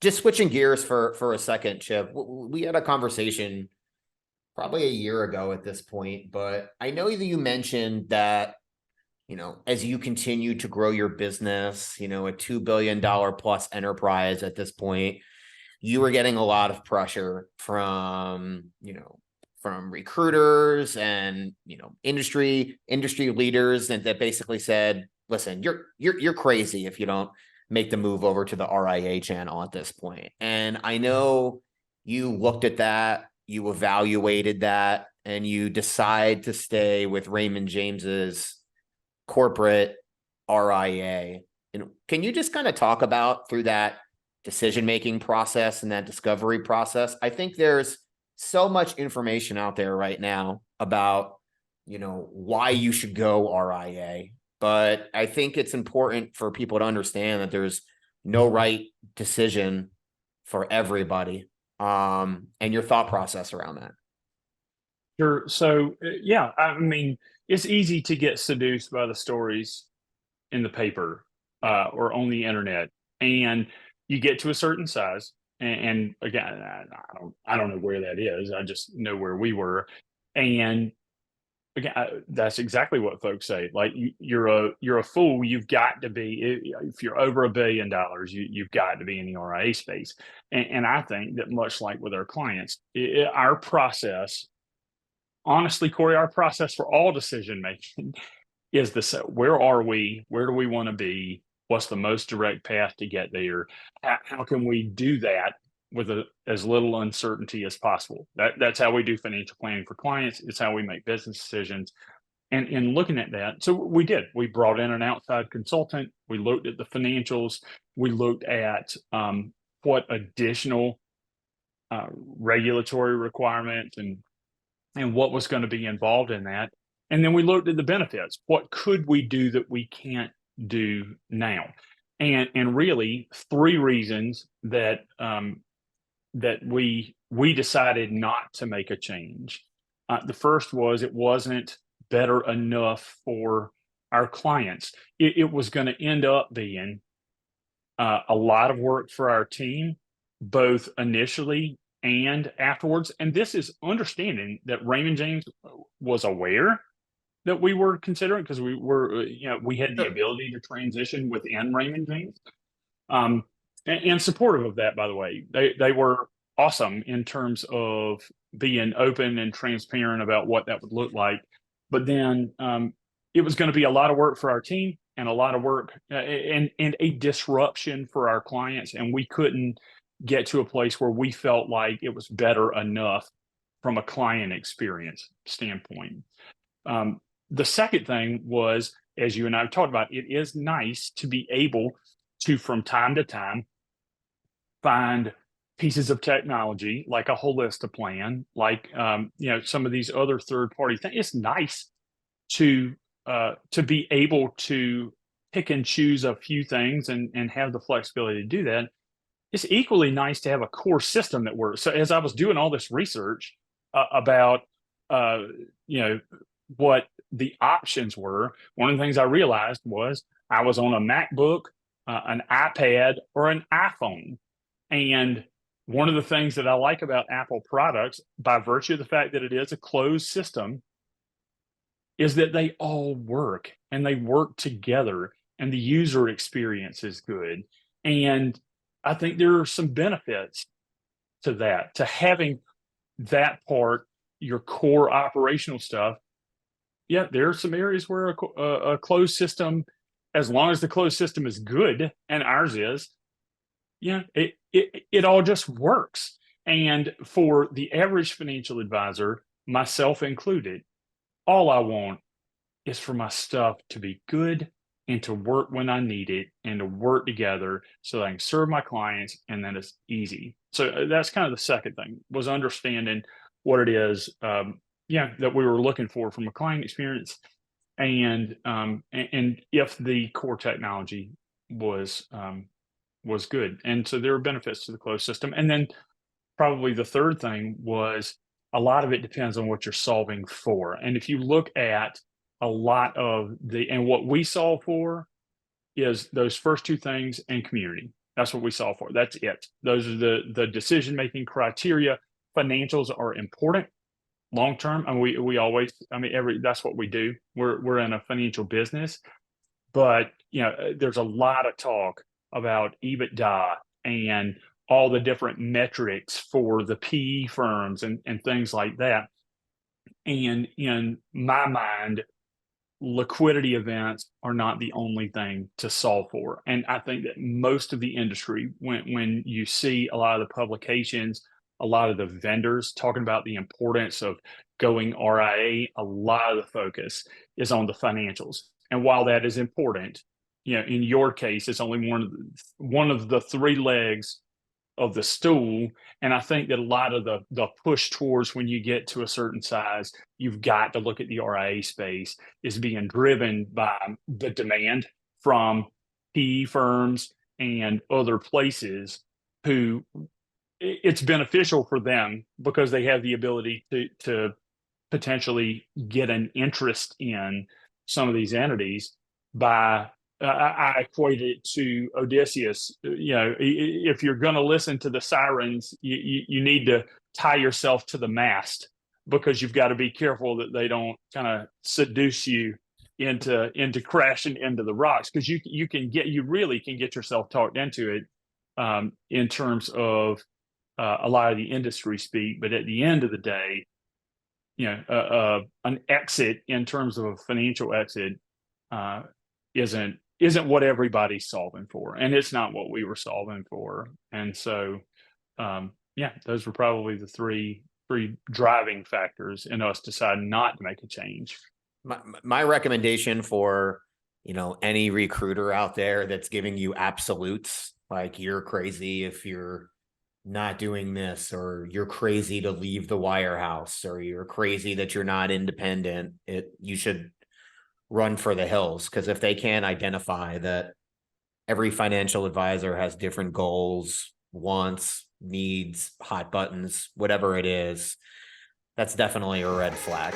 just switching gears for a second, Chip. We had a conversation probably a year ago at this point, but I know that you mentioned that, as you continue to grow your business, a $2 billion plus enterprise at this point, you were getting a lot of pressure from recruiters and, industry leaders that basically said, listen, you're crazy if you don't make the move over to the RIA channel at this point. And I know you looked at that, you evaluated that, and you decide to stay with Raymond James's corporate RIA. And can you just kind of talk about through that decision-making process and that discovery process? I think there's so much information out there right now about, why you should go RIA. But I think it's important for people to understand that there's no right decision for everybody. And your thought process around that. Sure. So, yeah, I mean, it's easy to get seduced by the stories in the paper or on the internet, and you get to a certain size. And again, I don't know where that is. I just know where we were, and again, that's exactly what folks say. Like you're a fool. You've got to be if you're over $1 billion, you've got to be in the RIA space. And I think that much like with our clients, our process, honestly, Corey, our process for all decision making is this: where are we? Where do we want to be? What's the most direct path to get there? How can we do that with as little uncertainty as possible? That's how we do financial planning for clients. It's how we make business decisions. And in looking at that, so we brought in an outside consultant. We looked at the financials. We looked at what additional regulatory requirements and what was going to be involved in that. And then we looked at the benefits. What could we do that we can't do now? And really three reasons that that we decided not to make a change. The first was it wasn't better enough for our clients. It was going to end up being a lot of work for our team, both initially and afterwards. And this is understanding that Raymond James was aware that we were considering, because we were, we had the ability to transition within Raymond James, and supportive of that. By the way, they were awesome in terms of being open and transparent about what that would look like. But then it was going to be a lot of work for our team and a lot of work and a disruption for our clients, and we couldn't get to a place where we felt like it was better enough from a client experience standpoint. The second thing was, as you and I have talked about, it is nice to be able to, from time to time, find pieces of technology like a Holista plan, like some of these other third-party things. It's nice to be able to pick and choose a few things and have the flexibility to do that. It's equally nice to have a core system that works. So as I was doing all this research about what the options were, one of the things I realized was I was on a MacBook, an iPad, or an iPhone. And one of the things that I like about Apple products, by virtue of the fact that it is a closed system, is that they all work and they work together and the user experience is good. And I think there are some benefits to that, to having that part, your core operational stuff. Yeah, there are some areas where a closed system, as long as the closed system is good, and ours is, it all just works. And for the average financial advisor, myself included, all I want is for my stuff to be good and to work when I need it and to work together so that I can serve my clients and then it's easy. So that's kind of the second thing, was understanding what it is that we were looking for from a client experience, and if the core technology was good. And so there are benefits to the closed system. And then probably the third thing was a lot of it depends on what you're solving for. And if you look at a lot of and what we solve for is those first two things and community. That's what we solve for. That's it. Those are the decision-making criteria. Financials are important long term, and we always, I mean, that's what we do. We're in a financial business, but there's a lot of talk about EBITDA and all the different metrics for the PE firms and things like that. And in my mind, liquidity events are not the only thing to solve for. And I think that most of the industry, when you see a lot of the publications, a lot of the vendors talking about the importance of going RIA, a lot of the focus is on the financials. And while that is important, in your case, it's only one of the three legs of the stool. And I think that a lot of the push towards when you get to a certain size, you've got to look at the RIA space is being driven by the demand from PE firms and other places who it's beneficial for them because they have the ability to potentially get an interest in some of these entities by I equate it to Odysseus. If you're going to listen to the sirens, you need to tie yourself to the mast because you've got to be careful that they don't kind of seduce you into crashing into the rocks, because you really can get yourself talked into it in terms of a lot of the industry speak. But at the end of the day, an exit in terms of a financial exit isn't what everybody's solving for, and it's not what we were solving for. And so, those were probably the three driving factors in us deciding not to make a change. My recommendation for, any recruiter out there that's giving you absolutes, like you're crazy if you're not doing this, or you're crazy to leave the wirehouse, or you're crazy that you're not independent, you should run for the hills. Because if they can't identify that every financial advisor has different goals, wants, needs, hot buttons, whatever it is, that's definitely a red flag.